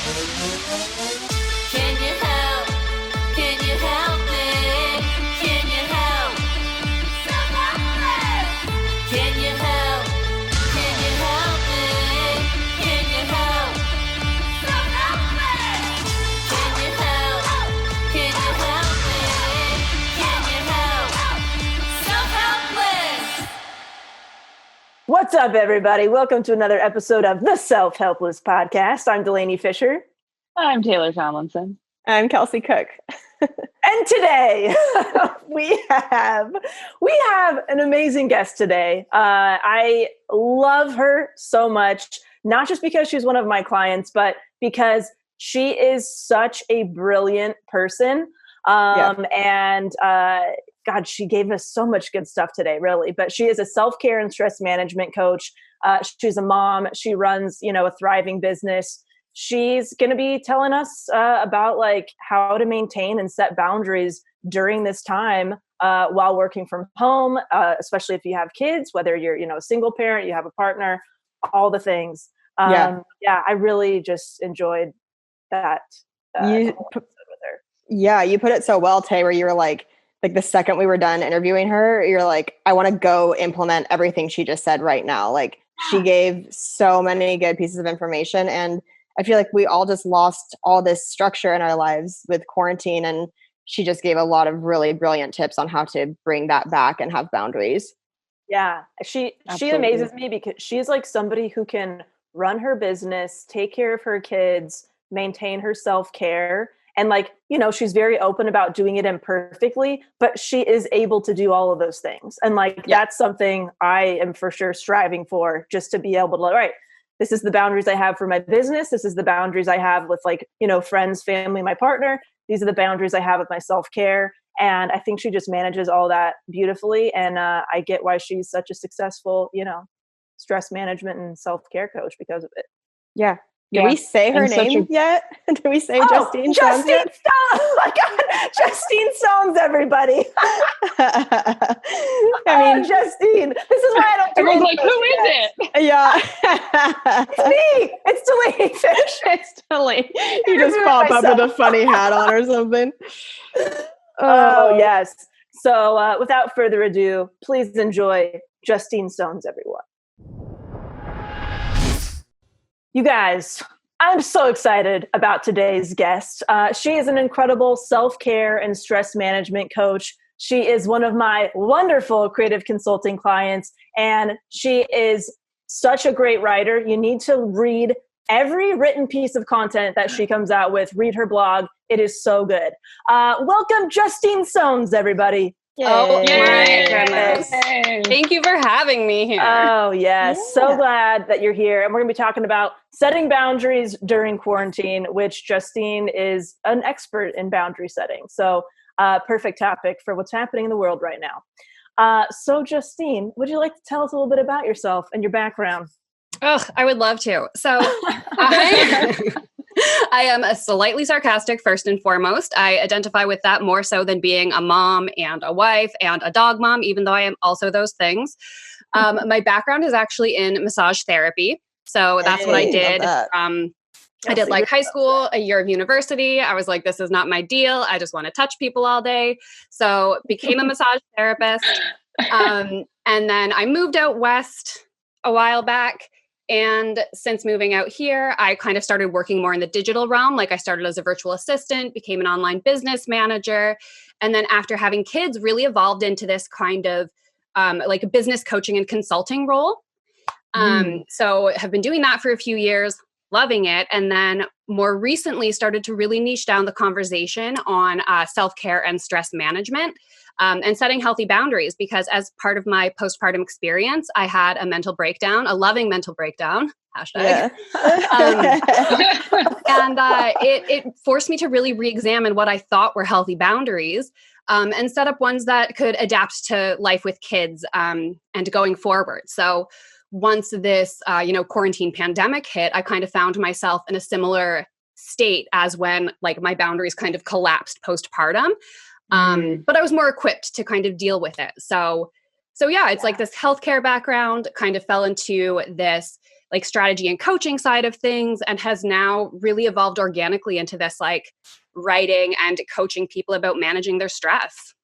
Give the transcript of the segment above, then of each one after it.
Can you help? Can you help me? Can you help? Self-Helpless! Can you help? Can you help me? Can you help? Self-Helpless! Can you help? Can you help me? Can you help? Self-Helpless! What's up, everybody? Welcome to another episode of the Self-Helpless podcast. I'm Delaney Fisher. I'm Taylor Tomlinson. I'm Kelsey Cook. And today we have an amazing guest today. I love her so much, not just because she's one of my clients, but because she is such a brilliant person. And God, she gave us so much good stuff today, really. But she is a self-care and stress management coach. She's a mom. She runs, a thriving business. She's going to be telling us about like how to maintain and set boundaries during this time while working from home, especially if you have kids, whether you're, a single parent, you have a partner, all the things. I really just enjoyed that episode with her. Yeah, you put it so well, Tay, where you were like the second we were done interviewing her, you're like, I want to go implement everything she just said right now. Like she gave so many good pieces of information, and I feel like we all just lost all this structure in our lives with quarantine, and she just gave a lot of really brilliant tips on how to bring that back and have boundaries. Yeah, she amazes me because she's like somebody who can run her business, take care of her kids, maintain her self-care. And she's very open about doing it imperfectly, but she is able to do all of those things. And that's something I am for sure striving for, just to be able to, all right, this is the boundaries I have for my business. This is the boundaries I have with friends, family, my partner. These are the boundaries I have with my self-care. And I think she just manages all that beautifully. And I get why she's such a successful, stress management and self-care coach because of it. Yeah. Did we say her name yet? Did we say Justine Stones? Justine Stones! Oh my God! Justine Sones, everybody. Justine. This is why I don't do Everyone's like, who is it? Yeah. It's me. It's Delaney Fish. It's Delaney. You just pop up with a funny hat on or something. Oh, yes. So without further ado, please enjoy Justine Stones, everyone. You guys, I'm so excited about today's guest. She is an incredible self-care and stress management coach. She is one of my wonderful creative consulting clients, and she is such a great writer. You need to read every written piece of content that she comes out with. Read her blog. It is so good. Welcome, Justine Sones, everybody. Yay. Oh, my goodness. Thank you for having me here. Oh, yes. Yeah. So glad that you're here. And we're going to be talking about setting boundaries during quarantine, which Justine is an expert in boundary setting. So perfect topic for what's happening in the world right now. So Justine, would you like to tell us a little bit about yourself and your background? Oh, I would love to. So I am a slightly sarcastic first and foremost. I identify with that more so than being a mom and a wife and a dog mom, even though I am also those things. My background is actually in massage therapy. So that's what I did. I did high school, a year of university. I was like, this is not my deal. I just want to touch people all day. So became a massage therapist. And then I moved out west a while back. And since moving out here, I kind of started working more in the digital realm. I started as a virtual assistant, became an online business manager. And then after having kids, really evolved into this kind of business coaching and consulting role. So have been doing that for a few years, loving it. And then more recently started to really niche down the conversation on self-care and stress management. And setting healthy boundaries, because as part of my postpartum experience, I had a mental breakdown, a loving mental breakdown, hashtag. Yeah. And it forced me to really re-examine what I thought were healthy boundaries and set up ones that could adapt to life with kids and going forward. So once this, quarantine pandemic hit, I kind of found myself in a similar state as when my boundaries kind of collapsed postpartum. But I was more equipped to kind of deal with it. So yeah, it's like this healthcare background kind of fell into this like strategy and coaching side of things, and has now really evolved organically into this like writing and coaching people about managing their stress.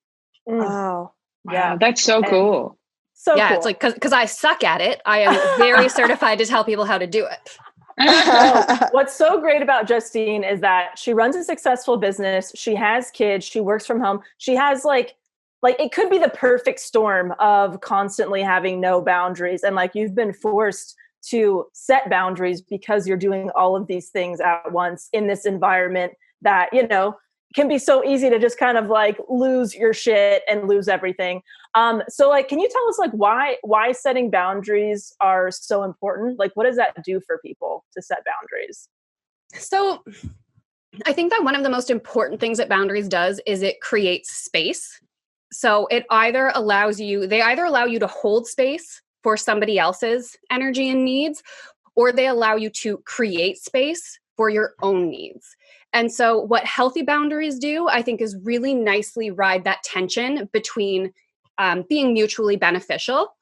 Oh, Yeah. Wow, that's so And- cool. So Yeah, cool. it's like because I suck at it, I am very certified to tell people how to do it. What's so great about Justine is that she runs a successful business. She has kids. She works from home. She has like it could be the perfect storm of constantly having no boundaries. And like you've been forced to set boundaries because you're doing all of these things at once in this environment that, you know, can be so easy to just kind of like lose your shit and lose everything. So like, can you tell us like why setting boundaries are so important? Like, what does that do for people to set boundaries? So I think that one of the most important things that boundaries does is it creates space. So they either allow you to hold space for somebody else's energy and needs, or they allow you to create space for your own needs. And so what healthy boundaries do, I think, is really nicely ride that tension between being mutually beneficial.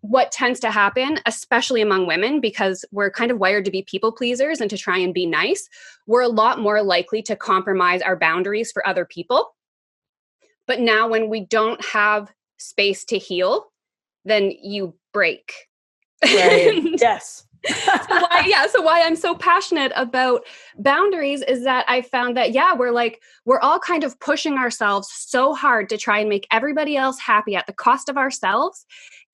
What tends to happen, especially among women, because we're kind of wired to be people pleasers and to try and be nice, we're a lot more likely to compromise our boundaries for other people. But now when we don't have space to heal, then you break. Right. Yes. So why I'm so passionate about boundaries is that I found that, we're all kind of pushing ourselves so hard to try and make everybody else happy at the cost of ourselves.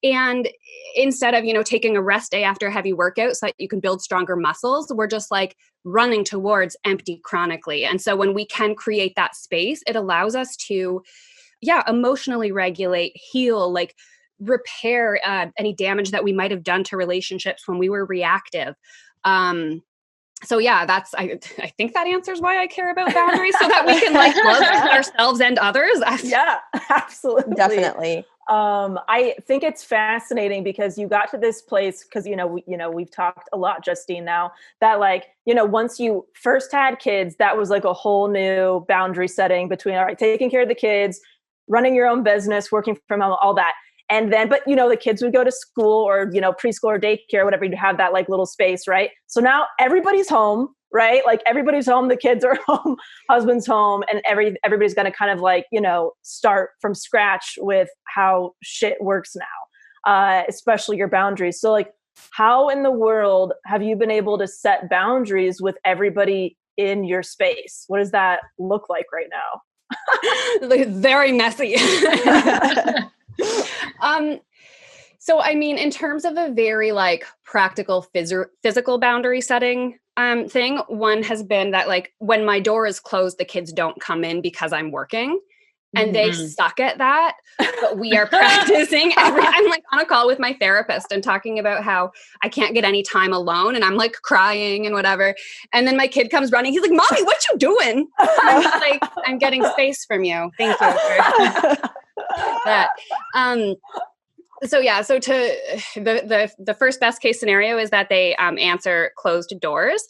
And instead of, taking a rest day after a heavy workout so that you can build stronger muscles, we're just like running towards empty chronically. And so when we can create that space, it allows us to, emotionally regulate, heal, like repair any damage that we might have done to relationships when we were reactive. I think that answers why I care about boundaries, so that we can like love ourselves and others. Yeah, absolutely. definitely. I think it's fascinating because you got to this place because, we've talked a lot, Justine, now that once you first had kids, that was like a whole new boundary setting between, all right, taking care of the kids, running your own business, working from home, all that. And then, but the kids would go to school or, preschool or daycare, whatever, you'd have that like little space, right? So now everybody's home, right? Like everybody's home, the kids are home, husband's home, and everybody's going to kind of like, start from scratch with how shit works now, especially your boundaries. So like, how in the world have you been able to set boundaries with everybody in your space? What does that look like right now? Very messy. So I mean, in terms of a very like practical physical boundary setting thing, one has been that like when my door is closed, the kids don't come in because I'm working. And they suck at that, but we are practicing. I'm like on a call with my therapist and talking about how I can't get any time alone, and I'm like crying and whatever. And then my kid comes running. He's like, "Mommy, what you doing?" I'm just like, "I'm getting space from you. Thank you for that." So to the first best case scenario is that they answer closed doors.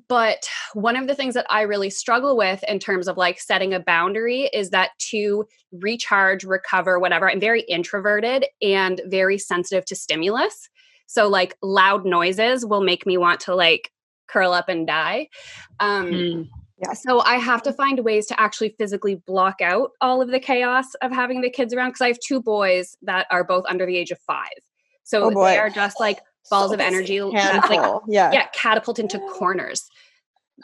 But one of the things that I really struggle with in terms of like setting a boundary is that to recharge, recover, whatever, I'm very introverted and very sensitive to stimulus. So like loud noises will make me want to like curl up and die. So I have to find ways to actually physically block out all of the chaos of having the kids around, because I have 2 boys that are both under the age of 5. So they are just like balls of energy, catapult into corners.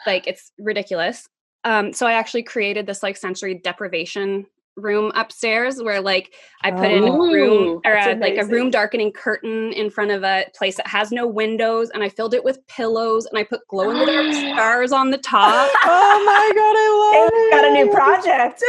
Like it's ridiculous. So I actually created this like sensory deprivation room upstairs where like I put in a room or like a room darkening curtain in front of a place that has no windows, and I filled it with pillows and I put glow in the dark stars on the top. Oh my God, I love it. Got a new project.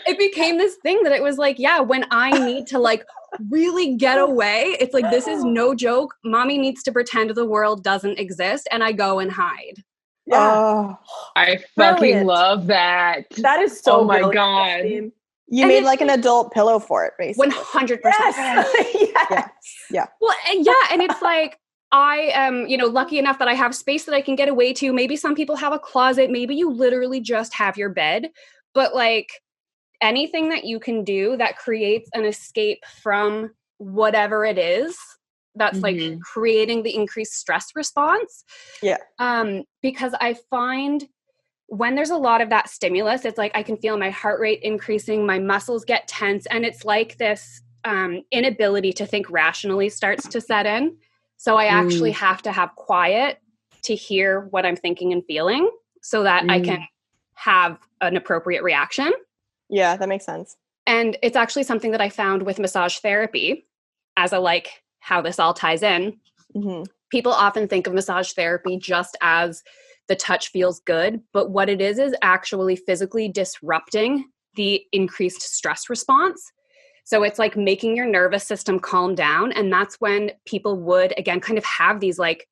It became this thing that it was like, when I need to like really get away, it's like, this is no joke. Mommy needs to pretend the world doesn't exist, and I go and hide. Yeah. I fucking love that. That is so oh my God. Justine. You made like an adult pillow for it, basically. 100%. Yeah. Well, and it's like, I am, lucky enough that I have space that I can get away to. Maybe some people have a closet. Maybe you literally just have your bed. But like anything that you can do that creates an escape from whatever it is that's like creating the increased stress response. Yeah. Because I find when there's a lot of that stimulus, it's like I can feel my heart rate increasing, my muscles get tense, and it's like this inability to think rationally starts to set in. So I actually have to have quiet to hear what I'm thinking and feeling so that I can have an appropriate reaction. Yeah, that makes sense. And it's actually something that I found with massage therapy as a like how this all ties in. People often think of massage therapy just as the touch feels good, but what it is actually physically disrupting the increased stress response. So it's like making your nervous system calm down. And that's when people would, again, kind of have these like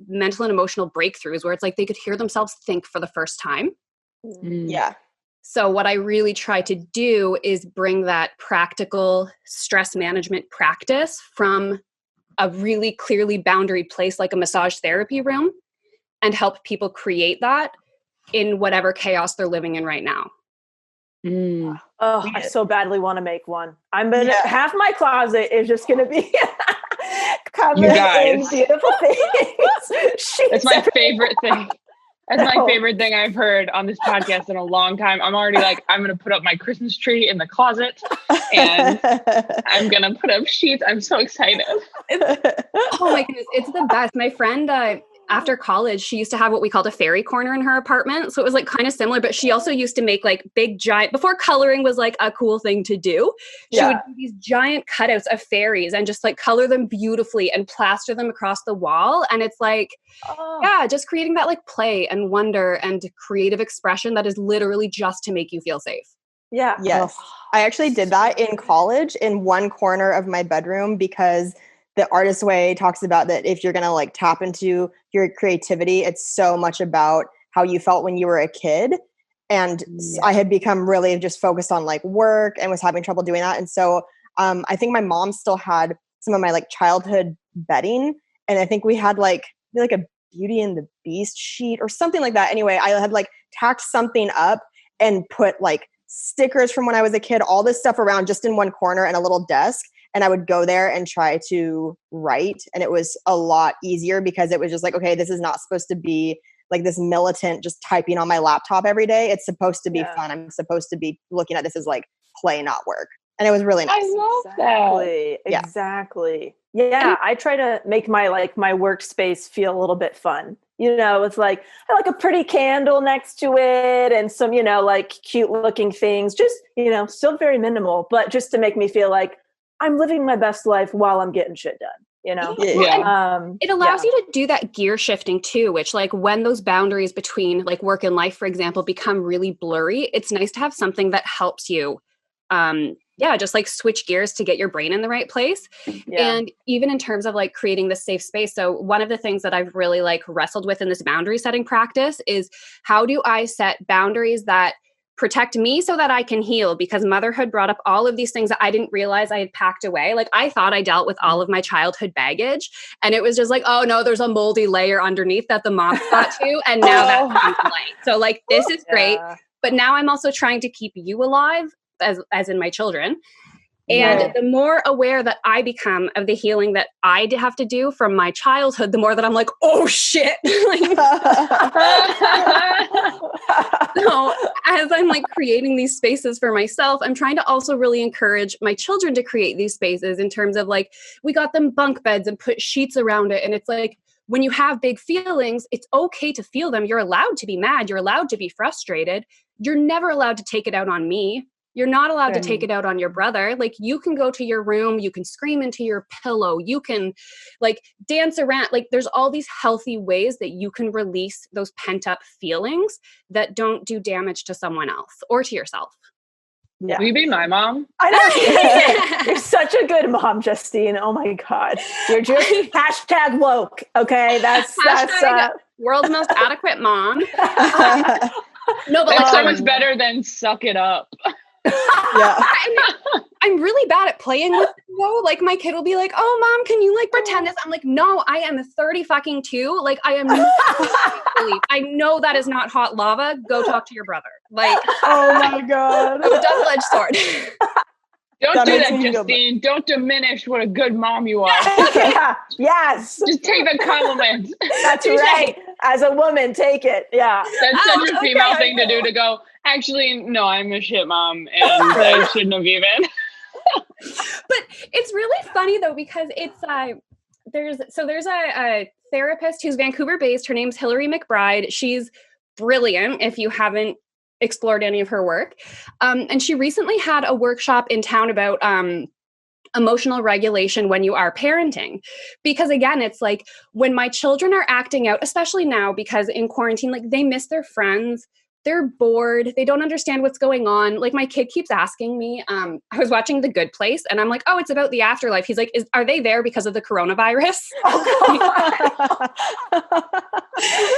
mental and emotional breakthroughs where it's like they could hear themselves think for the first time. Yeah. So what I really try to do is bring that practical stress management practice from a really clearly boundary place like a massage therapy room and help people create that in whatever chaos they're living in right now. Oh, I so badly want to make one. Half my closet is just going to be covered in beautiful things. It's my favorite thing. That's my favorite thing I've heard on this podcast in a long time. I'm already like, I'm going to put up my Christmas tree in the closet and I'm going to put up sheets. I'm so excited. Oh my goodness. It's the best. My friend, after college, she used to have what we called a fairy corner in her apartment. So it was like kind of similar, but she also used to make like big giant, before coloring was like a cool thing to do. She would do these giant cutouts of fairies and just like color them beautifully and plaster them across the wall. And it's like, just creating that like play and wonder and creative expression that is literally just to make you feel safe. Yeah. Yes. I actually did that in college in one corner of my bedroom because the Artist Way talks about that if you're going to like tap into your creativity, it's so much about how you felt when you were a kid. And I had become really just focused on like work and was having trouble doing that. And so I think my mom still had some of my like childhood bedding. And I think we had like a Beauty and the Beast sheet or something like that. Anyway, I had like tacked something up and put like stickers from when I was a kid, all this stuff around just in one corner and a little desk. And I would go there and try to write. And it was a lot easier because it was just like, okay, this is not supposed to be like this militant just typing on my laptop every day. It's supposed to be fun. I'm supposed to be looking at this as like play, not work. And it was really nice. I love that. Exactly. Yeah. I try to make my workspace feel a little bit fun. You know, it's like, I like a pretty candle next to it and some, you know, like cute looking things, just, you know, still very minimal, but just to make me feel like I'm living my best life while I'm getting shit done, you know? It allows you to do that gear shifting too, which like when those boundaries between like work and life, for example, become really blurry, it's nice to have something that helps you, just like switch gears to get your brain in the right place. And even in terms of like creating this safe space. So one of the things that I've really like wrestled with in this boundary setting practice is how do I set boundaries that protect me so that I can heal, because motherhood brought up all of these things that I didn't realize I had packed away. Like I thought I dealt with all of my childhood baggage and it was just like, oh no, there's a moldy layer underneath that the moth got to. And now that's comes to light. So like, this is great. But now I'm also trying to keep you alive as in my children. And the more aware that I become of the healing that I have to do from my childhood, the more that I'm like, oh shit. So as I'm like creating these spaces for myself, I'm trying to also really encourage my children to create these spaces in terms of like, we got them bunk beds and put sheets around it. And it's like, when you have big feelings, it's okay to feel them. You're allowed to be mad. You're allowed to be frustrated. You're never allowed to take it out on me. You're not allowed to take it out on your brother. Like you can go to your room, you can scream into your pillow, you can like dance around. Like there's all these healthy ways that you can release those pent up feelings that don't do damage to someone else or to yourself. Yeah. Will you be my mom? I know. You're such a good mom, Justine. Oh my God. You're just hashtag woke. Okay. That's world's most adequate mom. No, but that's so much better than suck it up. I'm really bad at playing with it though. Like my kid will be like, oh mom, can you like pretend this? I'm like, no, I am 30 fucking 2. Like I am I know that is not hot lava. Go talk to your brother. Like, oh my God. I'm a double-edged sword. Don't That do makes that, me feel Justine. Don't diminish what a good mom you are. Yeah. Yes. Just take the compliment. That's right. As a woman, take it. Yeah. That's such a okay, female I thing to do, will. to go, actually, no, I'm a shit mom and I shouldn't have even. But it's really funny though, because it's there's a therapist who's Vancouver based. Her name's Hillary McBride. She's brilliant if you haven't explored any of her work. And she recently had a workshop in town about emotional regulation when you are parenting. Because again, it's like when my children are acting out, especially now because in quarantine, like they miss their friends, they're bored, they don't understand what's going on. Like my kid keeps asking me, I was watching The Good Place and I'm like, oh, it's about the afterlife. He's like, are they there because of the coronavirus?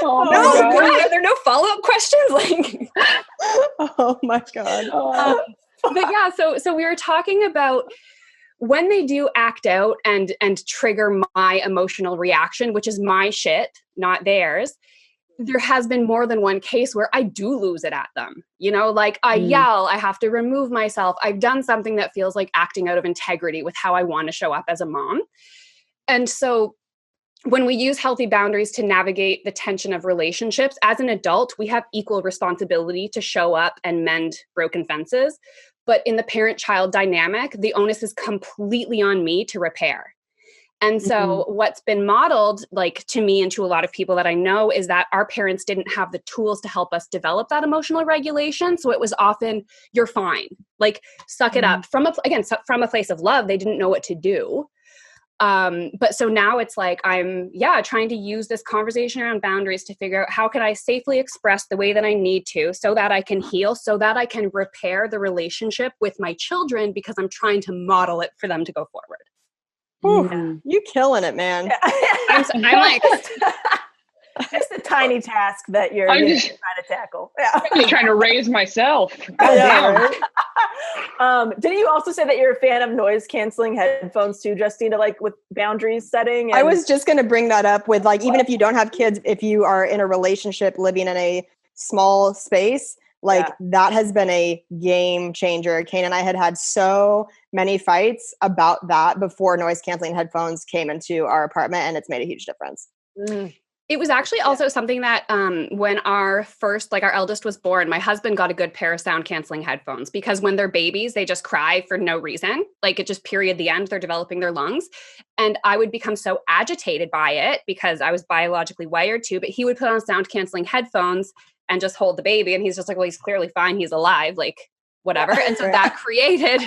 Oh my No, God. why? Are there no follow-up questions? Like, Oh my God. but yeah, so we were talking about when they do act out and trigger my emotional reaction, which is my shit, not theirs. There has been more than one case where I do lose it at them. You know, like I yell, I have to remove myself. I've done something that feels like acting out of integrity with how I want to show up as a mom. And so when we use healthy boundaries to navigate the tension of relationships, as an adult, we have equal responsibility to show up and mend broken fences. But in the parent-child dynamic, the onus is completely on me to repair. And so what's been modeled, like to me and to a lot of people that I know, is that our parents didn't have the tools to help us develop that emotional regulation. So it was often, you're fine, like suck it up. From a place of love, they didn't know what to do. But so now it's like, I'm trying to use this conversation around boundaries to figure out how can I safely express the way that I need to, so that I can heal, so that I can repair the relationship with my children, because I'm trying to model it for them to go forward. Ooh, you killing it, man. I'm like, It's a tiny task that you're I'm just trying to tackle. Yeah. just trying to raise myself. Yeah, right? Didn't you also say that you're a fan of noise canceling headphones too, Justina, like with boundaries setting? I was just going to bring that up with like, even if you don't have kids, if you are in a relationship living in a small space, like that has been a game changer. Kane and I had so many fights about that before noise canceling headphones came into our apartment, and it's made a huge difference. It was actually also something that when our eldest was born, my husband got a good pair of sound canceling headphones, because when they're babies, they just cry for no reason. Like it just period the end, they're developing their lungs. And I would become so agitated by it because I was biologically wired to, but he would put on sound canceling headphones and just hold the baby. And he's just like, well, he's clearly fine. He's alive, like whatever. And so that created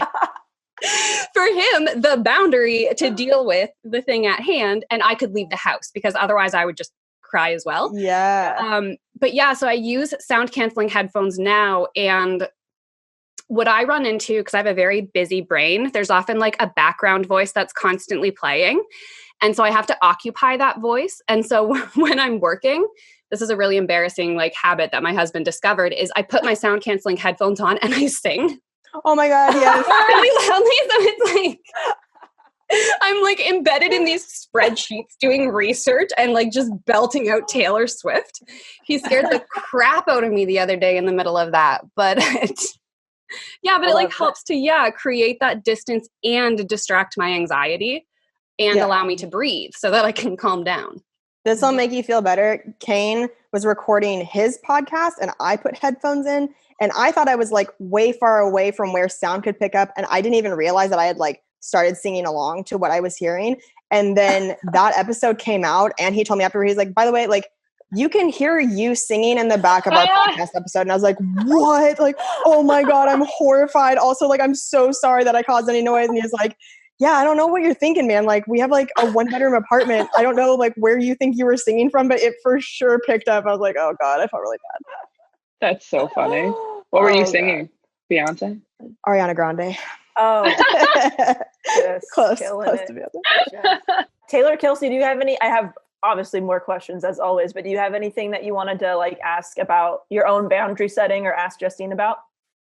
for him the boundary to deal with the thing at hand. And I could leave the house because otherwise I would just cry as well. Yeah. But yeah, so I use sound canceling headphones now. And what I run into, because I have a very busy brain, there's often like a background voice that's constantly playing. And so I have to occupy that voice. And so when I'm working, this is a really embarrassing like habit that my husband discovered, is I put my sound canceling headphones on and I sing Oh my God. Yes. really loudly. So it's like, I'm like embedded in these spreadsheets doing research and like just belting out Taylor Swift. He scared the crap out of me the other day in the middle of that. But it like helps to create that distance and distract my anxiety and allow me to breathe so that I can calm down. This will make you feel better. Kane was recording his podcast and I put headphones in, and I thought I was like way far away from where sound could pick up. And I didn't even realize that I had like started singing along to what I was hearing. And then that episode came out and he told me after, he's like, by the way, like you can hear you singing in the back of our podcast episode. And I was like, what? Like, oh my God, I'm horrified. Also, like, I'm so sorry that I caused any noise. And he's like, yeah, I don't know what you're thinking, man. Like we have like a 1-bedroom apartment. I don't know like where you think you were singing from, but it for sure picked up. I was like, oh God, I felt really bad. That's so funny. What were you singing? God. Beyonce? Ariana Grande. Oh, yes, close killing it. to Beyonce. Yeah. Taylor, Kelsey, do you have any? I have obviously more questions as always, but do you have anything that you wanted to like ask about your own boundary setting or ask Justine about?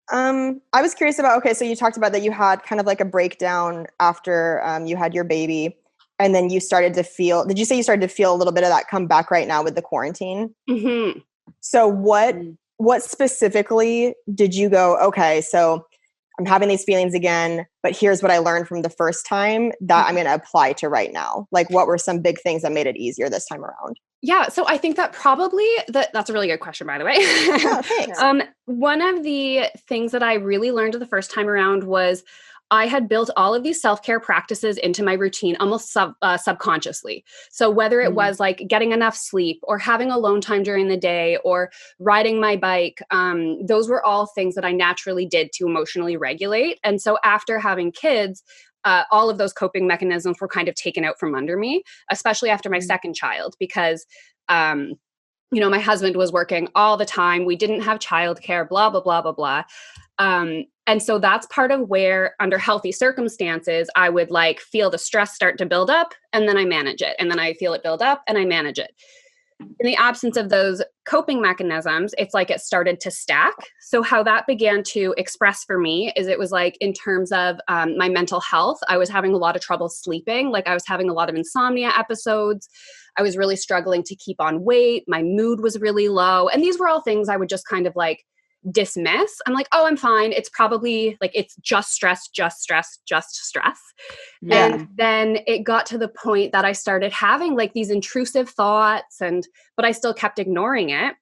I was curious about, okay, so you talked about that you had kind of like a breakdown after you had your baby, and then you started to feel, did you say you started to feel a little bit of that come back right now with the quarantine? Mm-hmm. So what specifically did you go, okay, so I'm having these feelings again, but here's what I learned from the first time that I'm going to apply to right now. Like, what were some big things that made it easier this time around? Yeah, so I think that probably that's a really good question, by the way. Oh, thanks. One of the things that I really learned the first time around was I had built all of these self-care practices into my routine almost subconsciously. So whether it was like getting enough sleep or having alone time during the day or riding my bike, those were all things that I naturally did to emotionally regulate. And so after having kids, all of those coping mechanisms were kind of taken out from under me, especially after my second child, because my husband was working all the time. We didn't have childcare, blah, blah, blah, blah, blah. And so that's part of where, under healthy circumstances, I would like feel the stress start to build up and then I manage it. And then I feel it build up and I manage it. In the absence of those coping mechanisms, it's like it started to stack. So how that began to express for me is it was like in terms of my mental health, I was having a lot of trouble sleeping. Like I was having a lot of insomnia episodes. I was really struggling to keep on weight. My mood was really low. And these were all things I would just kind of like dismiss. I'm like, oh, I'm fine. It's probably like, it's just stress, just stress, just stress. Yeah. And then it got to the point that I started having like these intrusive thoughts but I still kept ignoring it.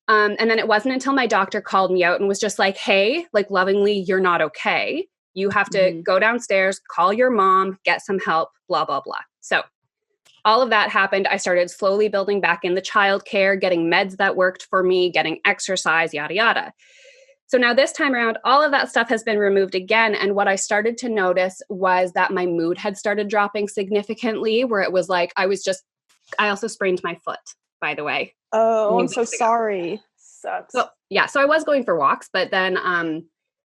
And then it wasn't until my doctor called me out and was just like, hey, like lovingly, you're not okay. You have to go downstairs, call your mom, get some help, blah, blah, blah. So all of that happened. I started slowly building back in the childcare, getting meds that worked for me, getting exercise, yada, yada. So now this time around, all of that stuff has been removed again. And what I started to notice was that my mood had started dropping significantly, where it was like, I also sprained my foot, by the way. Oh, I'm so sorry. Sucks. So I was going for walks, but then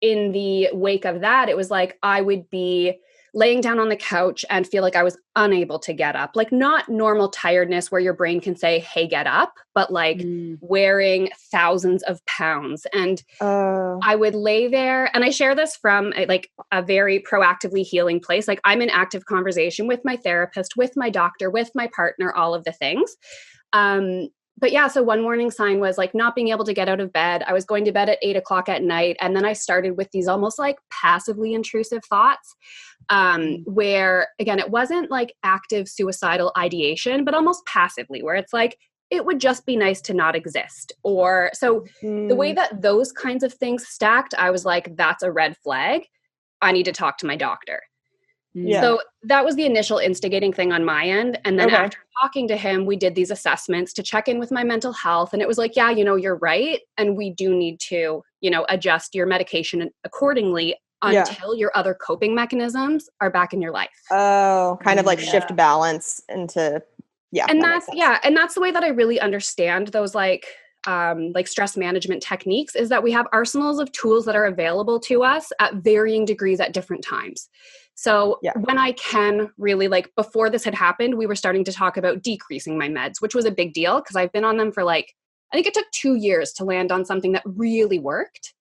in the wake of that, it was like I would be laying down on the couch and feel like I was unable to get up. Like not normal tiredness where your brain can say, hey, get up, but like wearing thousands of pounds. And I would lay there, and I share this from like a very proactively healing place. Like I'm in active conversation with my therapist, with my doctor, with my partner, all of the things. But yeah, so one warning sign was like not being able to get out of bed. I was going to bed at 8:00 at night. And then I started with these almost like passively intrusive thoughts where, again, it wasn't like active suicidal ideation, but almost passively, where it's like, it would just be nice to not exist. Or so the way that those kinds of things stacked, I was like, that's a red flag. I need to talk to my doctor. Yeah. So that was the initial instigating thing on my end. And then after talking to him, we did these assessments to check in with my mental health. And it was like, yeah, you're right. And we do need to, adjust your medication accordingly until your other coping mechanisms are back in your life. Oh, kind of like shift balance into, And that's the way that I really understand those like stress management techniques is that we have arsenals of tools that are available to us at varying degrees at different times. So when I can really like before this had happened, we were starting to talk about decreasing my meds, which was a big deal because I've been on them for like, I think it took 2 years to land on something that really worked.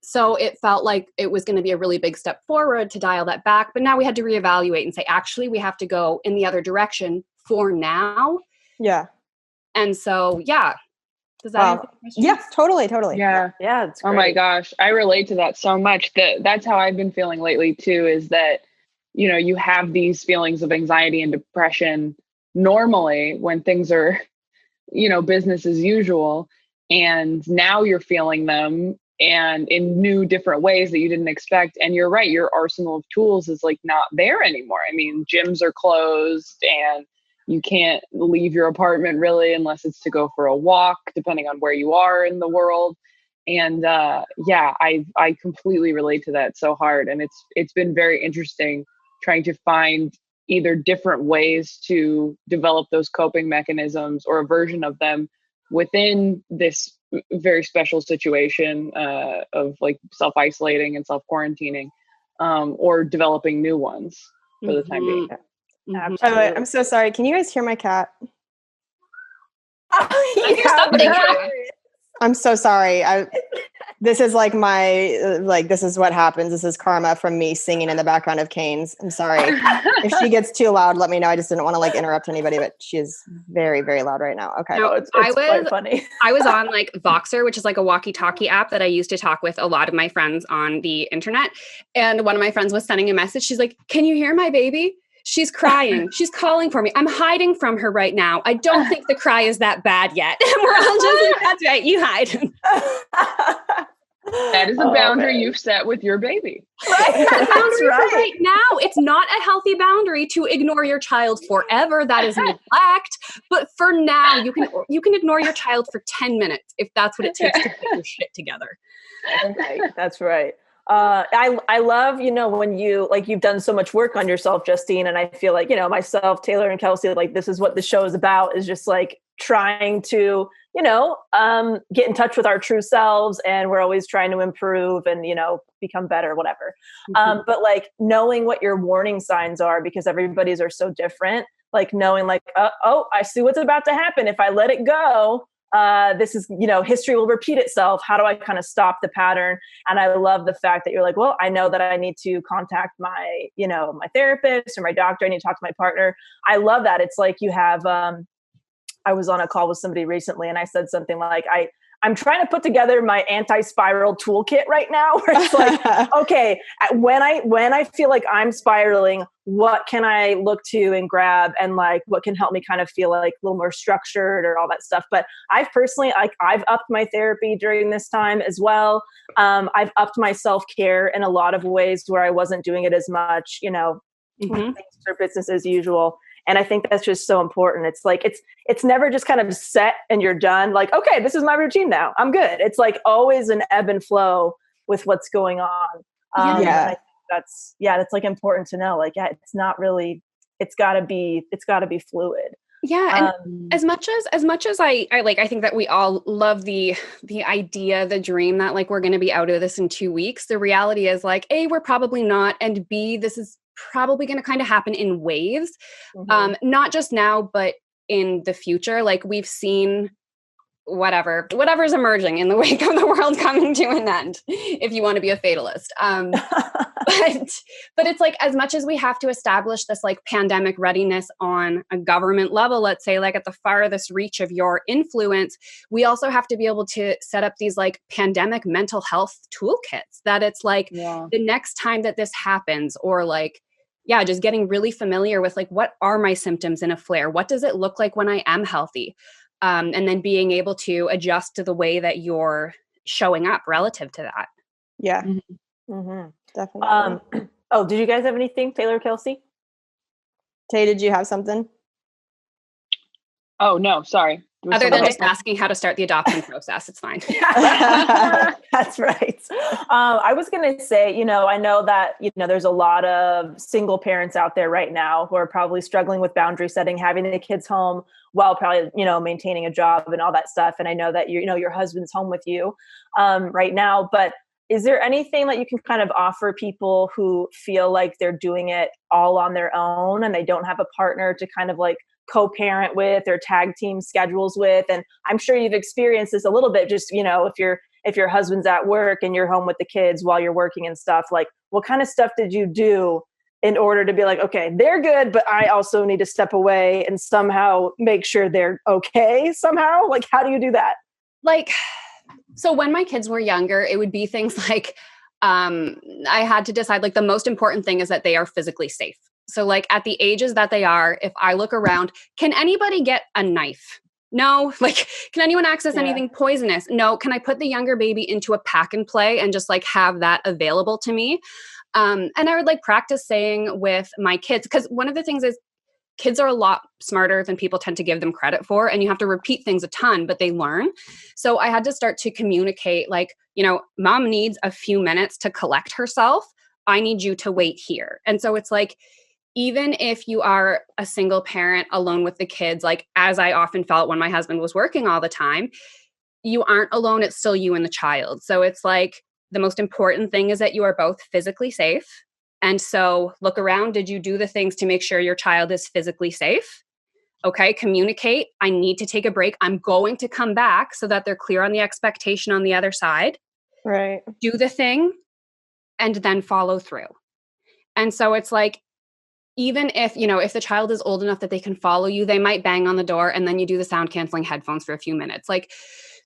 So it felt like it was going to be a really big step forward to dial that back. But now we had to reevaluate and say, actually, we have to go in the other direction for now. Yeah. And so, does that answer the question? Yeah, totally. Yeah. Yeah. It's great. Oh my gosh. I relate to that so much. That's how I've been feeling lately too, is that, you have these feelings of anxiety and depression normally when things are, business as usual. And now you're feeling them and in new different ways that you didn't expect. And you're right. Your arsenal of tools is like not there anymore. I mean, gyms are closed and you can't leave your apartment really unless it's to go for a walk, depending on where you are in the world. And I completely relate to that so hard. And it's been very interesting trying to find either different ways to develop those coping mechanisms or a version of them within this very special situation of like self-isolating and self-quarantining or developing new ones for the time being. By the way, I'm so sorry. Can you guys hear my cat? I hear something. I'm so sorry. This is like this is what happens. This is karma from me singing in the background of Canes. I'm sorry. If she gets too loud, let me know. I just didn't want to like interrupt anybody, but she is very, very loud right now. Okay. No, It's quite funny. I was on like Voxer, which is like a walkie-talkie app that I used to talk with a lot of my friends on the internet. And one of my friends was sending a message. She's like, "Can you hear my baby? She's crying. She's calling for me. I'm hiding from her right now. I don't think the cry is that bad yet." And we're all just like, "That's right, you hide." That is a boundary you've set with your baby. Right. That's right. Right now, it's not a healthy boundary to ignore your child forever. That is neglect. But for now, you can ignore your child for 10 minutes if that's what it takes to get your shit together. Right. That's right. I love, when you've done so much work on yourself, Justine, and I feel like, myself, Taylor and Kelsey, like this is what the show is about, is just like trying to, get in touch with our true selves, and we're always trying to improve and, become better, whatever. Mm-hmm. But like knowing what your warning signs are, because everybody's are so different, like knowing like, oh, I see what's about to happen. If I let it go, this is, history will repeat itself. How do I kind of stop the pattern? And I love the fact that you're like, well, I know that I need to contact my, my therapist or my doctor. I need to talk to my partner. I love that. It's like you have, I was on a call with somebody recently and I said something like, I'm trying to put together my anti-spiral toolkit right now, where it's like, okay, when I feel like I'm spiraling, what can I look to and grab, and like what can help me kind of feel like a little more structured or all that stuff. But I've personally, I've upped my therapy during this time as well. I've upped my self-care in a lot of ways where I wasn't doing it as much, Mm-hmm. things are business as usual. And I think that's just so important. It's like, it's never just kind of set and you're done. Like, okay, this is my routine now, I'm good. It's like always an ebb and flow with what's going on. And I think that's like important to know. Like, it's not really, it's gotta be fluid. Yeah. And as much as I think that we all love the idea, the dream that like, we're going to be out of this in 2 weeks. The reality is like, A, we're probably not. And B, this is probably going to kind of happen in waves. Not just now, but in the future. Like we've seen whatever's emerging in the wake of the world coming to an end, if you want to be a fatalist. But it's like, as much as we have to establish this like pandemic readiness on a government level, let's say like at the farthest reach of your influence, we also have to be able to set up these like pandemic mental health toolkits that it's like the next time that this happens, or like, just getting really familiar with like, what are my symptoms in a flare? What does it look like when I am healthy? And then being able to adjust to the way that you're showing up relative to that. Yeah, definitely. Did you guys have anything, Taylor, Kelsey? Tay, did you have something? Oh, no, sorry. Other than just asking how to start the adoption process, it's fine. That's right. I was going to say, I know that, there's a lot of single parents out there right now who are probably struggling with boundary setting, having the kids home while probably, maintaining a job and all that stuff. And I know that, your husband's home with you right now, but is there anything that you can kind of offer people who feel like they're doing it all on their own and they don't have a partner to kind of like co-parent with or tag team schedules with? And I'm sure you've experienced this a little bit, just, if your husband's at work and you're home with the kids while you're working and stuff, like what kind of stuff did you do in order to be like, okay, they're good, but I also need to step away and somehow make sure they're okay somehow? Like, how do you do that? Like, so when my kids were younger, it would be things like, I had to decide like the most important thing is that they are physically safe. So like at the ages that they are, if I look around, can anybody get a knife? No. Like, can anyone access anything poisonous? No. Can I put the younger baby into a pack and play and just like have that available to me? And I would like practice saying with my kids, because one of the things is kids are a lot smarter than people tend to give them credit for. And you have to repeat things a ton, but they learn. So I had to start to communicate like, mom needs a few minutes to collect herself. I need you to wait here. And so it's like, even if you are a single parent alone with the kids, like as I often felt when my husband was working all the time, you aren't alone. It's still you and the child. So it's like the most important thing is that you are both physically safe. And so look around. Did you do the things to make sure your child is physically safe? Okay, communicate. I need to take a break. I'm going to come back so that they're clear on the expectation on the other side. Right. Do the thing and then follow through. And so it's like, even if, if the child is old enough that they can follow you, they might bang on the door and then you do the sound canceling headphones for a few minutes. Like,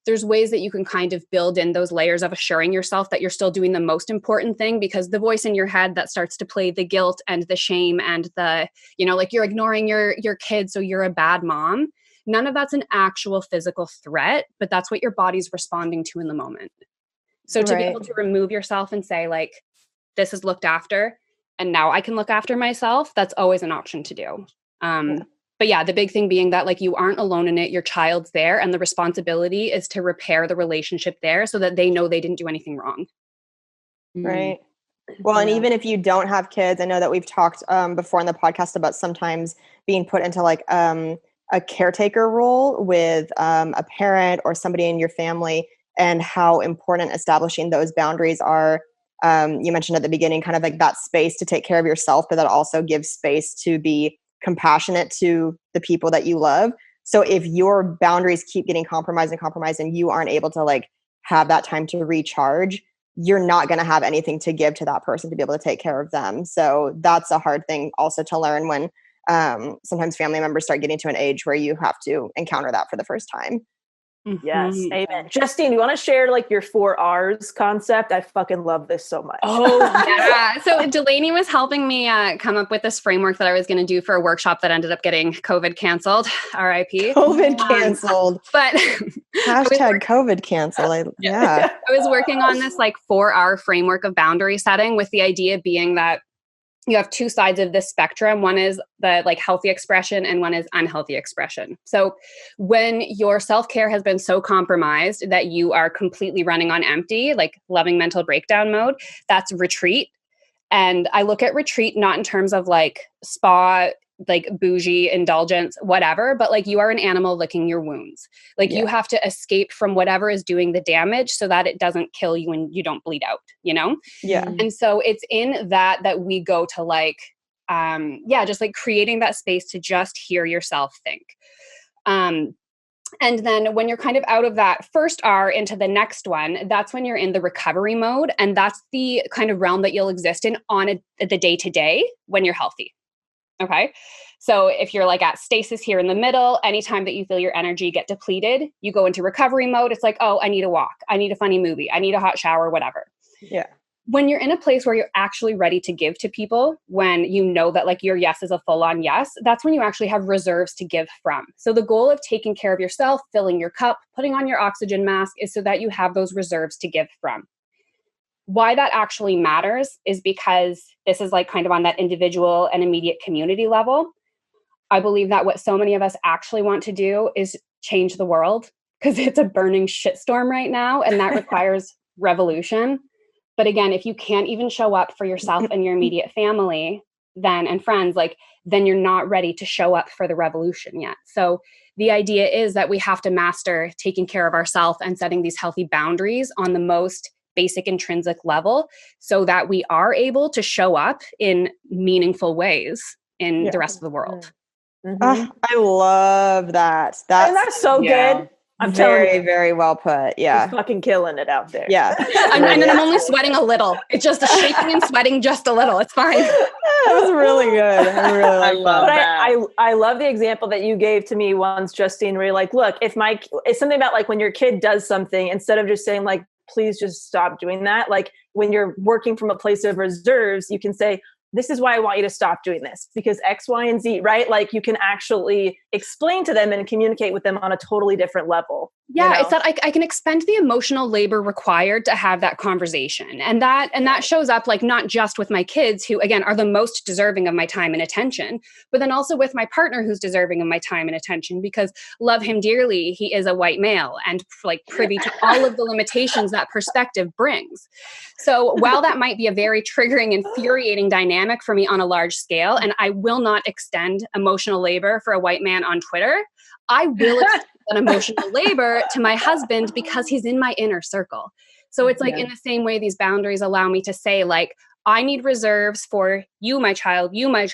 there's ways that you can kind of build in those layers of assuring yourself that you're still doing the most important thing, because the voice in your head that starts to play the guilt and the shame and the, like you're ignoring your kid, so you're a bad mom. None of that's an actual physical threat, but that's what your body's responding to in the moment. So to be able to remove yourself and say, like, this is looked after, and now I can look after myself, that's always an option to do. But yeah, the big thing being that, like, you aren't alone in it. Your child's there, and the responsibility is to repair the relationship there so that they know they didn't do anything wrong. Right. Well, and even if you don't have kids, I know that we've talked before in the podcast about sometimes being put into like a caretaker role with a parent or somebody in your family, and how important establishing those boundaries are. You mentioned at the beginning kind of like that space to take care of yourself, but that also gives space to be compassionate to the people that you love. So if your boundaries keep getting compromised and you aren't able to like have that time to recharge, you're not going to have anything to give to that person to be able to take care of them. So that's a hard thing also to learn when sometimes family members start getting to an age where you have to encounter that for the first time. Yes. Amen. Justine, you want to share like your 4 R's concept? I fucking love this so much. Oh, yeah. So Delaney was helping me come up with this framework that I was going to do for a workshop that ended up getting COVID canceled. RIP. COVID canceled. But hashtag COVID canceled. Yeah. I was working on this like 4R framework of boundary setting, with the idea being that you have 2 sides of this spectrum. One is the like healthy expression and one is unhealthy expression. So when your self-care has been so compromised that you are completely running on empty, like loving mental breakdown mode, that's retreat. And I look at retreat not in terms of like spa, like bougie indulgence, whatever, but like you are an animal licking your wounds. Like you have to escape from whatever is doing the damage so that it doesn't kill you and you don't bleed out, Yeah. And so it's in that we go to like, just like creating that space to just hear yourself think. And then when you're kind of out of that first R into the next one, that's when you're in the recovery mode. And that's the kind of realm that you'll exist in on the day-to-day when you're healthy. Okay. So if you're like at stasis here in the middle, anytime that you feel your energy get depleted, you go into recovery mode. It's like, oh, I need a walk. I need a funny movie. I need a hot shower, whatever. Yeah. When you're in a place where you're actually ready to give to people, when you know that like your yes is a full-on yes, that's when you actually have reserves to give from. So the goal of taking care of yourself, filling your cup, putting on your oxygen mask is so that you have those reserves to give from. Why that actually matters is because this is like kind of on that individual and immediate community level. I believe that what so many of us actually want to do is change the world, because it's a burning shitstorm right now, and that requires revolution. But again, if you can't even show up for yourself and your immediate family and friends, then you're not ready to show up for the revolution yet. So the idea is that we have to master taking care of ourselves and setting these healthy boundaries on the most basic intrinsic level so that we are able to show up in meaningful ways in the rest of the world. Mm-hmm. I love that. That's so good. I'm very, telling you, very well put. Yeah. you're fucking killing it out there. Yeah. And I'm only sweating a little. It's just shaking and sweating just a little. It's fine. That was really good. I really like love that. I love the example that you gave to me once, Justine, where you're like, look, it's something about like when your kid does something, instead of just saying like, please just stop doing that. Like when you're working from a place of reserves, you can say, this is why I want you to stop doing this, because X, Y, and Z, right? Like you can actually explain to them and communicate with them on a totally different level. Yeah, it's that I can expend the emotional labor required to have that conversation. And that shows up like not just with my kids, who again are the most deserving of my time and attention, but then also with my partner who's deserving of my time and attention, because love him dearly, he is a white male and like privy to all of the limitations that perspective brings. So while that might be a very triggering, infuriating dynamic for me on a large scale, and I will not extend emotional labor for a white man on Twitter, I will extend that emotional labor to my husband because he's in my inner circle. So it's like in the same way, these boundaries allow me to say like, I need reserves for you, my child, you, my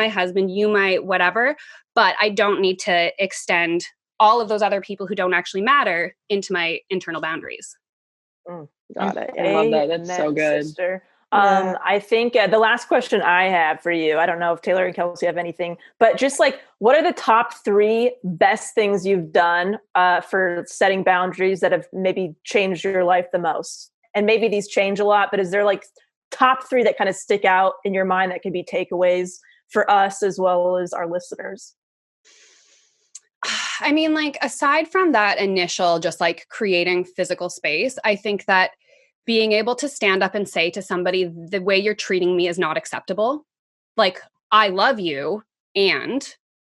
husband, you, my whatever, but I don't need to extend all of those other people who don't actually matter into my internal boundaries. Got it. I love that. That's so Amen, good. sister. Yeah. I think the last question I have for you, I don't know if Taylor and Kelsey have anything, but just like, what are the top 3 best things you've done for setting boundaries that have maybe changed your life the most? And maybe these change a lot, but is there like top 3 that kind of stick out in your mind that could be takeaways for us as well as our listeners? I mean, like, aside from that initial, just like creating physical space, I think that being able to stand up and say to somebody, the way you're treating me is not acceptable. Like, I love you, and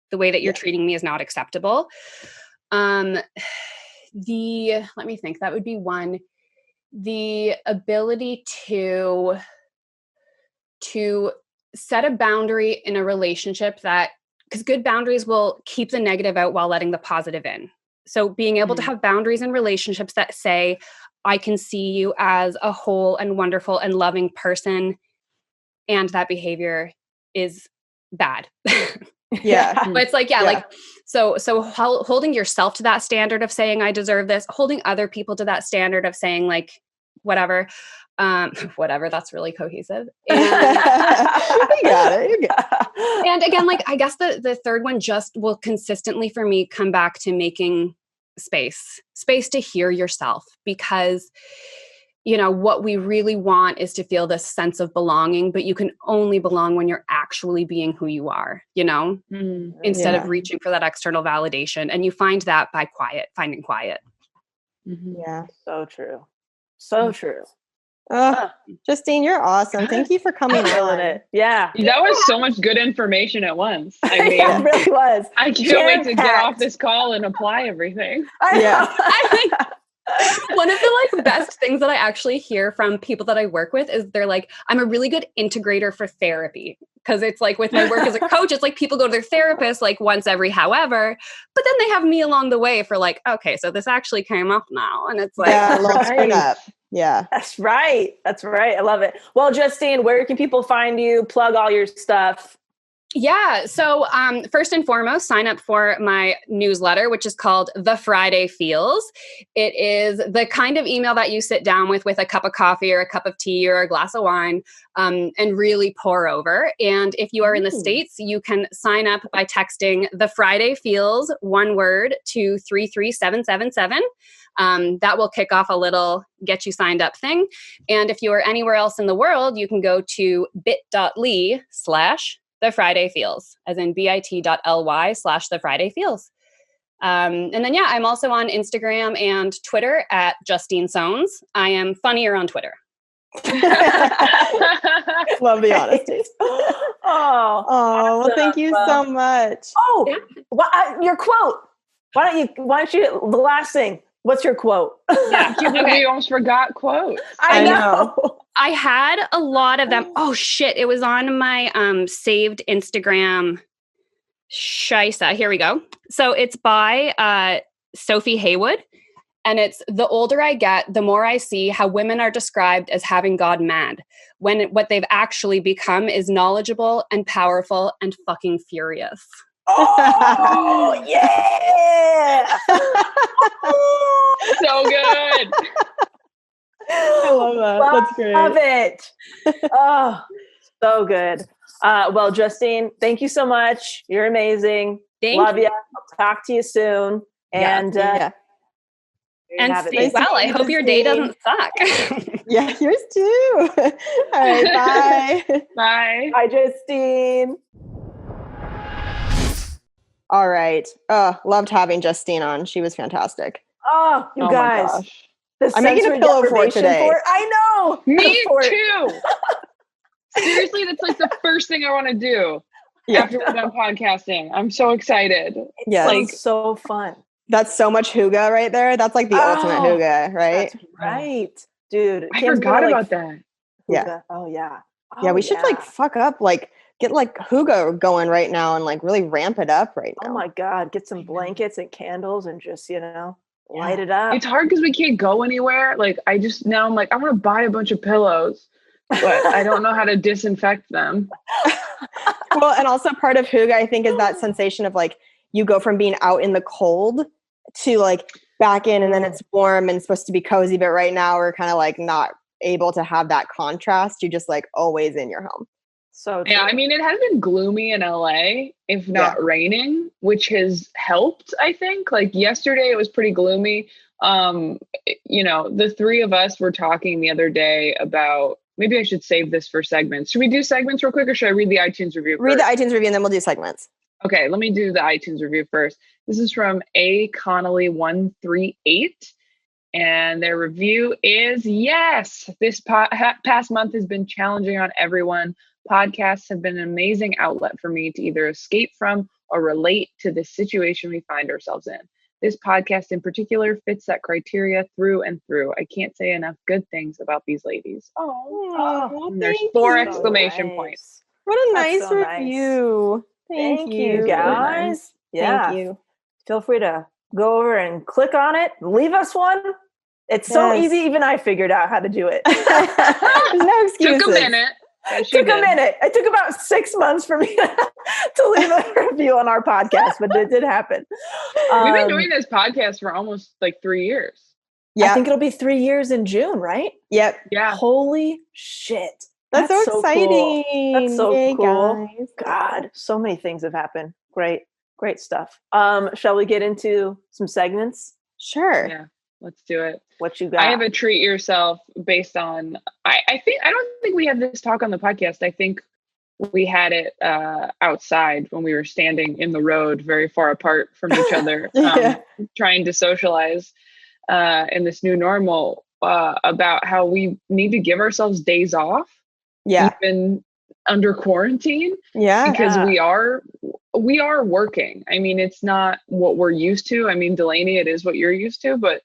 the way that you're treating me is not acceptable. Let me think, that would be one. The ability to set a boundary in a relationship because good boundaries will keep the negative out while letting the positive in. So being able to have boundaries in relationships that say, I can see you as a whole and wonderful and loving person, and that behavior is bad. Yeah. But it's like, like, so holding yourself to that standard of saying, I deserve this, holding other people to that standard of saying, like, whatever, that's really cohesive. And, You got it. and again, like, I guess the third one just will consistently for me come back to making space to hear yourself, because what we really want is to feel this sense of belonging, but you can only belong when you're actually being who you are, instead of reaching for that external validation. And you find that by finding quiet. Yeah. So true. So true. Justine, you're awesome. Thank you for coming on. It. Yeah. That was so much good information at once. I mean, it really was. I can't wait to get off this call and apply everything. I think one of the like best things that I actually hear from people that I work with is they're like, I'm a really good integrator for therapy. Because it's like with my work as a coach, it's like people go to their therapist like once every however, but then they have me along the way for like, okay, so this actually came up now. And it's like, up. Yeah. That's right. I love it. Well, Justine, where can people find you? Plug all your stuff. Yeah. So first and foremost, sign up for my newsletter, which is called The Friday Feels. It is the kind of email that you sit down with a cup of coffee or a cup of tea or a glass of wine and really pour over. And if you are in the States, you can sign up by texting The Friday Feels, one word, to 33777. That will kick off a little get you signed up thing. And if you are anywhere else in the world, you can go to bit.ly/The Friday Feels, as in bit.ly/The Friday Feels. And then, I'm also on Instagram and Twitter at Justine Sones. I am funnier on Twitter. Love the honesty. Well, thank you so much. Your quote. Why don't you, the last thing, what's your quote? Yeah, we almost forgot quotes. I know. I had a lot of them. Oh shit. It was on my saved Instagram. Shisa. Here we go. So it's by Sophie Haywood. And it's, the older I get, the more I see how women are described as having God mad, when what they've actually become is knowledgeable and powerful and fucking furious. Oh, yeah. So good. I love that. That's great. Love it. Oh, so good. Well, Justine, thank you so much. You're amazing. Love you. I'll talk to you soon. And and stay well. I hope your day doesn't suck. Yeah, yours too. All right, bye. Bye. Bye, Justine. All right. Loved having Justine on. She was fantastic. Oh, you guys. My gosh. The I'm making a pillow fort today. I know. Me too. Seriously, that's like the first thing I want to do after we're done podcasting. I'm so excited. Yeah, like so fun. That's so much hygge right there. That's like the ultimate hygge, right? That's right, dude. I forgot about that. Yeah. Oh yeah. Yeah, we should like fuck up, like get like hygge going right now and like really ramp it up right now. Oh my God. Get some blankets and candles and just, light it up. It's hard because we can't go anywhere. Like I'm like, I want to buy a bunch of pillows, but I don't know how to disinfect them. Well, and also part of hygge, I think, is that sensation of like, you go from being out in the cold to like back in and then it's warm and supposed to be cozy, but right now we're kind of like not able to have that contrast. You're just like always in your home. So Yeah, true. I mean, it has been gloomy in LA, if not raining, which has helped, I think. Like yesterday, it was pretty gloomy. The three of us were talking the other day about, maybe I should save this for segments. Should we do segments real quick, or should I read the iTunes review Read first? the iTunes review and then we'll do segments. Okay, let me do the iTunes review first. This is from A Connolly 138. And their review is, yes, this past month has been challenging on everyone. Podcasts have been an amazing outlet for me to either escape from or relate to the situation we find ourselves in. This podcast in particular fits that criteria through and through. I can't say enough good things about these ladies. Oh, and there's 4 exclamation points. What a That's nice so nice. review. Thank you, Really guys. nice. Yeah. Thank you. Feel free to go over and click on it. Leave us one. It's so Yes. easy. Even I figured out how to do it. There's no excuses. Took a minute. It took a minute. It took about 6 months for me to leave a review on our podcast, but it did happen. We've been doing this podcast for almost like 3 years. Yeah. I think it'll be 3 years in June, right? Yep. Yeah. Holy shit. That's so cool. exciting. That's so Yay, cool. guys. God, so many things have happened. Great stuff. Shall we get into some segments? Sure. Yeah. Let's do it. What you got? I have a treat yourself based on, I don't think we had this talk on the podcast. I think we had it outside when we were standing in the road very far apart from each other, trying to socialize in this new normal about how we need to give ourselves days off, even under quarantine, because we are working. I mean, it's not what we're used to. I mean, Delaney, it is what you're used to, but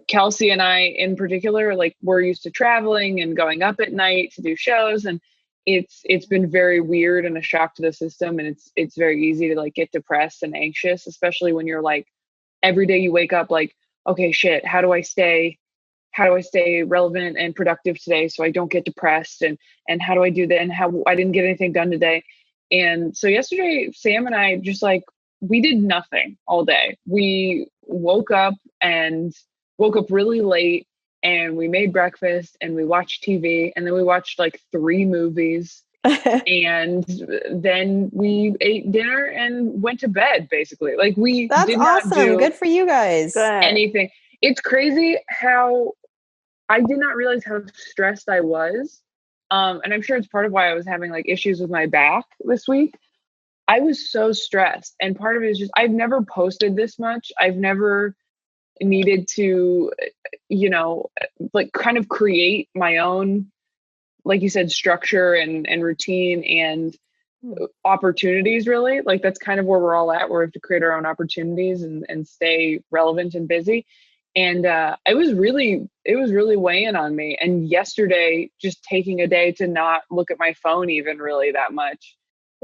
Kelsey and I in particular, like we're used to traveling and going up at night to do shows, and it's been very weird and a shock to the system, and it's very easy to like get depressed and anxious, especially when you're like every day you wake up like, okay, shit, how do I stay relevant and productive today so I don't get depressed, and how do I do that, and how I didn't get anything done today. And so yesterday, Sam and I just like, we did nothing all day. We woke up really late, and we made breakfast, and we watched TV, and then we watched like 3 movies, and then we ate dinner and went to bed, basically. Like That's did not awesome. do Good for you guys. anything. It's crazy how I did not realize how stressed I was. And I'm sure it's part of why I was having like issues with my back this week. I was so stressed. And part of it is just, I've never posted this much. I've never needed to, like kind of create my own, like you said, structure and routine and opportunities, really. Like that's kind of where we're all at, where we have to create our own opportunities and stay relevant and busy. And it was really weighing on me. And yesterday, just taking a day to not look at my phone even really that much,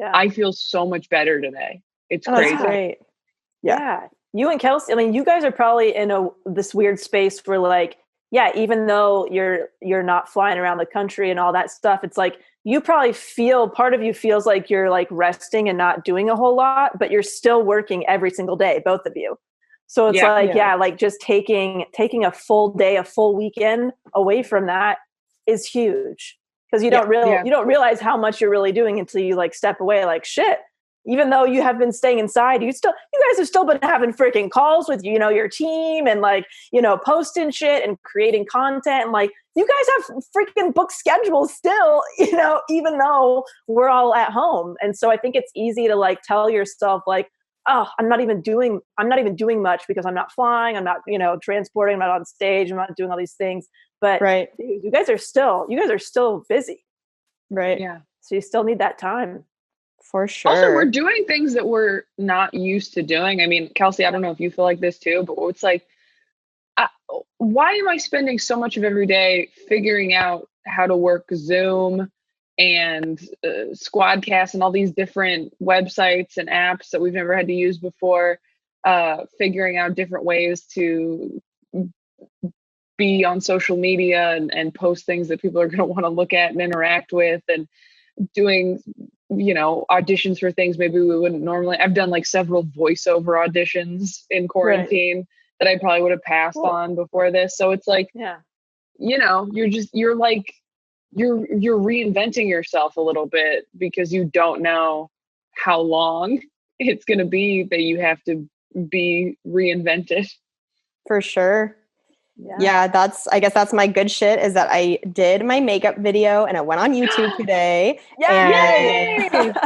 I feel so much better today. It's crazy. That's great. Yeah. You and Kelsey, I mean, you guys are probably in this weird space where like, even though you're not flying around the country and all that stuff, it's like you probably part of you feels like you're like resting and not doing a whole lot, but you're still working every single day, both of you. So it's like just taking a full day, a full weekend away from that is huge, because you don't realize how much you're really doing until you like step away. Like shit, even though you have been staying inside, you guys have still been having freaking calls with your team and like posting shit and creating content, and like you guys have freaking booked schedules still, even though we're all at home. And so I think it's easy to like tell yourself like, oh, I'm not even doing much because I'm not flying, I'm not, transporting, I'm not on stage, I'm not doing all these things. But dude, you guys are still busy. Right. Yeah. So you still need that time. For sure. Also, we're doing things that we're not used to doing. I mean, Kelsey, I don't know if you feel like this too, but it's like, why am I spending so much of every day figuring out how to work Zoom and Squadcast and all these different websites and apps that we've never had to use before, figuring out different ways to be on social media and post things that people are going to want to look at and interact with, and doing, auditions for things maybe we wouldn't normally. I've done like several voiceover auditions in quarantine that I probably would have passed on before this. So it's like, Yeah. you know, you're reinventing yourself a little bit because you don't know how long it's going to be that you have to be reinvented. For sure. Yeah, I guess that's my good shit is that I did my makeup video and it went on YouTube today. Yay! And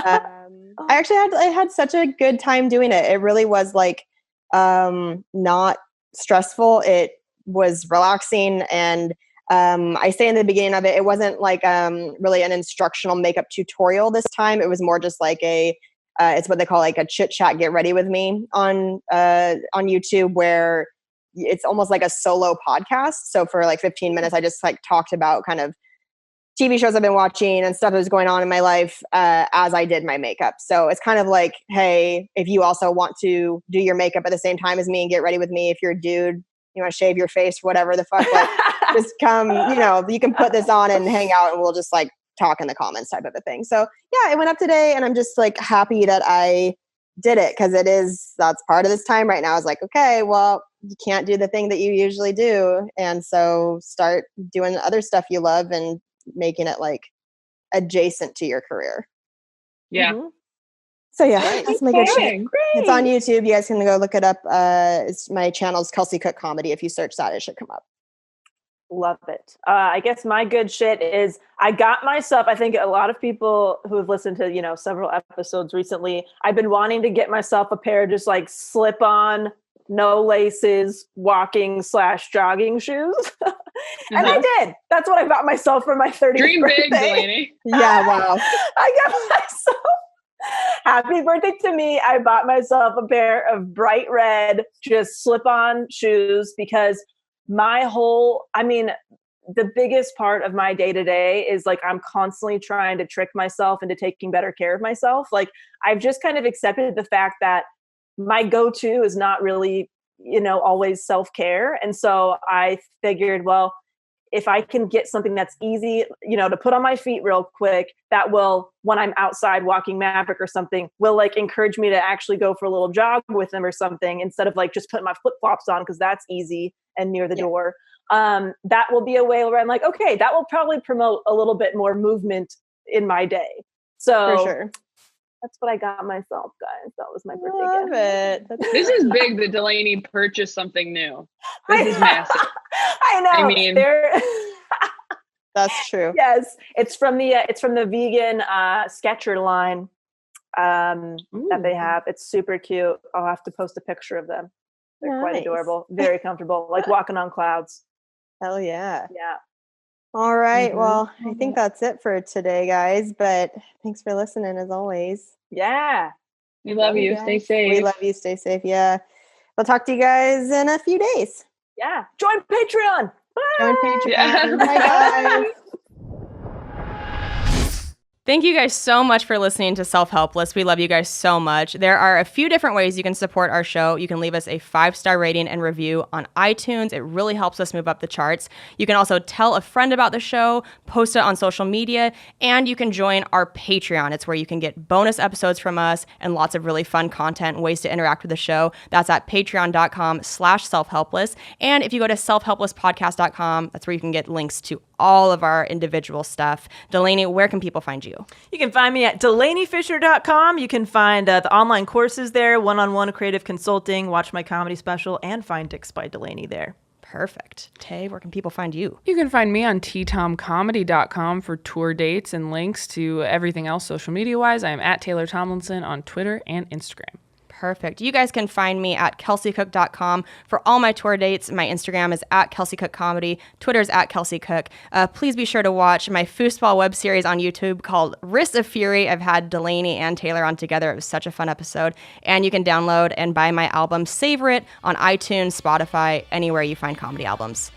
I had such a good time doing it. It really was like not stressful. It was relaxing, and I say in the beginning of it, it wasn't like really an instructional makeup tutorial this time. It was more just like it's what they call like a chit chat, get ready with me on YouTube, where it's almost like a solo podcast. So for like 15 minutes, I just like talked about kind of TV shows I've been watching and stuff that was going on in my life as I did my makeup. So it's kind of like, hey, if you also want to do your makeup at the same time as me and get ready with me, if you're a dude, you want to shave your face, whatever the fuck, like just come, you know, you can put this on and hang out and we'll just like talk in the comments type of a thing. So yeah, it went up today and I'm just like happy that I did it, because that's part of this time right now. I was like, okay, well, you can't do the thing that you usually do. And so start doing other stuff you love and making it like adjacent to your career. Yeah. Mm-hmm. So yeah, that's my good shit. Great. It's on YouTube. You guys can go look it up. My channel's Kelsey Cook Comedy. If you search that, it should come up. Love it. I guess my good shit is I got myself, I think a lot of people who have listened to, you know, several episodes recently, I've been wanting to get myself a pair of just like slip on, no laces, walking / jogging shoes. And I did. That's what I got myself for my 30th Dream birthday. big, Delaney. Yeah, wow. I got myself, happy birthday to me. I bought myself a pair of bright red, just slip-on shoes because the biggest part of my day-to-day is like I'm constantly trying to trick myself into taking better care of myself. Like I've just kind of accepted the fact that my go-to is not really, you know, always self-care. And so I figured, well, if I can get something that's easy, you know, to put on my feet real quick, that will, when I'm outside walking Maverick or something, will like encourage me to actually go for a little jog with them or something, instead of like just putting my flip-flops on because that's easy and near the door. That will be a way where I'm like, okay, that will probably promote a little bit more movement in my day. So For sure. that's what I got myself, guys. That was my birthday Love gift. it. This is big that Delaney purchased something new. This is massive. I know. I mean, That's true. yes, it's from the vegan Skechers line that they have. It's super cute. I'll have to post a picture of them. They're quite Nice. adorable, very comfortable, like walking on clouds. Hell yeah. Yeah. All right. Mhm. Well, I think that's it for today, guys. But thanks for listening as always. Yeah. we love you. guys. Stay safe. We love you. Stay safe. Yeah. We'll talk to you guys in a few days. Yeah. Join Patreon. Join Patreon. Yeah. Bye, guys. Thank you guys so much for listening to Self-Helpless. We love you guys so much. There are a few different ways you can support our show. You can leave us a 5-star rating and review on iTunes. It really helps us move up the charts. You can also tell a friend about the show, post it on social media, and you can join our Patreon. It's where you can get bonus episodes from us and lots of really fun content and ways to interact with the show. That's at patreon.com/selfhelpless. And if you go to selfhelplesspodcast.com, that's where you can get links to all of our individual stuff. Delaney, where can people find you? You can find me at DelaneyFisher.com. You can find the online courses there, one-on-one creative consulting, watch my comedy special, and find Dicks by Delaney there. Perfect. Tay, where can people find you? You can find me on ttomcomedy.com for tour dates and links to everything else social media-wise. I am at Taylor Tomlinson on Twitter and Instagram. Perfect. You guys can find me at kelseycook.com for all my tour dates. My Instagram is at kelseycookcomedy. Twitter's at kelseycook. Please be sure to watch my foosball web series on YouTube called Wrists of Fury. I've had Delaney and Taylor on together. It was such a fun episode. And you can download and buy my album Savor It on iTunes, Spotify, anywhere you find comedy albums.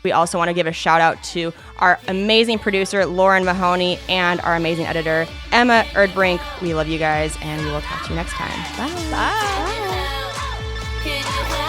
We also want to give a shout out to our amazing producer, Lauren Mahoney, and our amazing editor, Emma Erdbrink. We love you guys, and we will talk to you next time. Bye. Can you help?